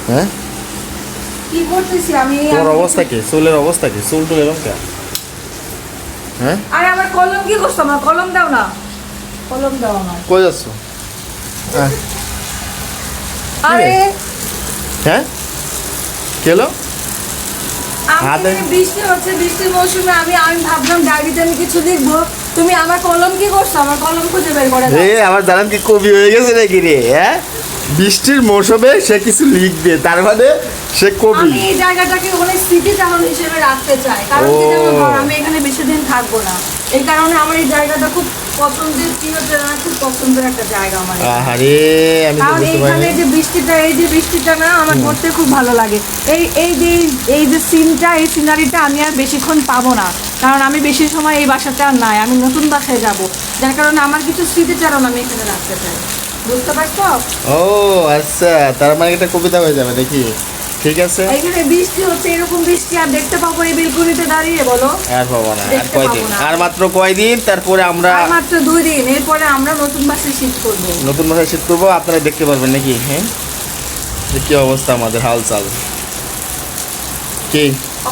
হ্যাঁ কি করতেছি আমি? তোমার অবস্থা কি? চুলের অবস্থা কি? চুল টুল এরকম কে? হ্যাঁ আরে আমার কলম কি করছো? আমার কলম দাও না, কলম দাও আমার। কই যাচ্ছ? আরে হ্যাঁ কেলো আমি বৃষ্টি হচ্ছে, বৃষ্টির মৌসুমে আমি আমি ভাবলাম ডায়েরিতে আমি কিছু লিখবো, তুমি আমার কলম কি করছো? আমার কলম খুঁজে বের করে দাও। আমার জানান কি কবি হয়ে গেছে নাকি রে? হ্যাঁ বৃষ্টির মৌসুমে সে কিছু লিখবে, তার মানে সে কবি। আমি এই জায়গাটাকে অনেক স্মৃতিচারণ হিসেবে রাখতে চাই, কারণ কি জানো ধর, আমি এখানে বেশি দিন থাকবো না, এই কারণে আমার এই জায়গাটা খুব পছন্দের, চিরচেনা খুব পছন্দের একটা জায়গা আমার। আরে আমি তো কারণ বুঝতে এইখানে পারিনি। যে বৃষ্টিটা, এই যে বৃষ্টিটা না আমার করতে খুব ভালো লাগে। এই যে সিনটা, এই সিনারিটা আমি আর বেশিক্ষণ পাবো না, কারণ আমি বেশি সময় এই বাসাটা আর নাই, আমি নতুন বাসায় যাব, যার কারণে আমার কিছু স্মৃতিচারণ আমি এখানে রাখতে চাই। বুঝতে পারছো? ও আচ্ছা, তার মানে এটা কবিতা হয়ে যাবে নাকি? ঠিক আছে। এখানে বৃষ্টি হচ্ছে, এরকম বৃষ্টি আর দেখতে পাবো এই বেলকুনিতে দাঁড়িয়ে? বলো। আর পাবো না, আর দেখতে কয়দিন? পাবো না। আর মাত্র কয়দিন, তারপরে আমরা আর মাত্র 2 দিন, এরপরে আমরা নতুন বাসায় শিফট করবো। নতুন ভাষায় শীত করবো, আপনারা দেখতে পারবেন নাকি? হ্যাঁ যে কি অবস্থা আমাদের হালচাল কি?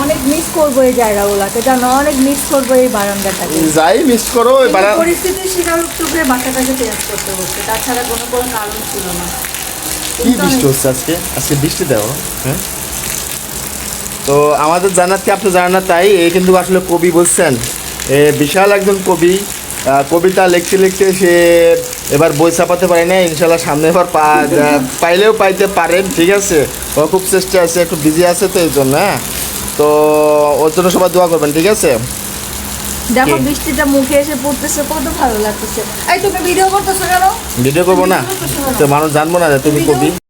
অনেক মিস করবো এই জায়গাগুলোকে, জানো, অনেক মিস করবো এই বারান্দাটাকে। যাই মিস করো ওই কিন্তু পরিস্থিতির স্বীকারোক্তিতে বাসাটাকে চেঞ্জ করতে হচ্ছে, তাছাড়া কোনো কারণ ছিল না। কি বৃষ্টি হচ্ছে আজকে? আজকে বৃষ্টি দেও? হ্যাঁ তো আমাদের জানাতে আপনি জানেন না, তাই এই কিন্তু আসলে কবি বলছেন, বিশাল একজন কবি। কবিতা লিখতে লিখতে সে এবার বই ছাপাতে পারে না, ইনশাল্লাহ সামনে এবার পাইলেও পাইতে পারেন। ঠিক আছে, ও খুব চেষ্টা আছে, একটু বিজি আছে তো এই জন্য। হ্যাঁ তো ওর জন্য সবাই দোয়া করবেন, ঠিক আছে? দেখো বৃষ্টিটা মুখে এসে পড়তেছে, কত ভালো লাগতেছে। এই তুমি ভিডিও করতেছো কেন? ভিডিও করবো না তো মানুষ জানবো না যে তুমি কবি।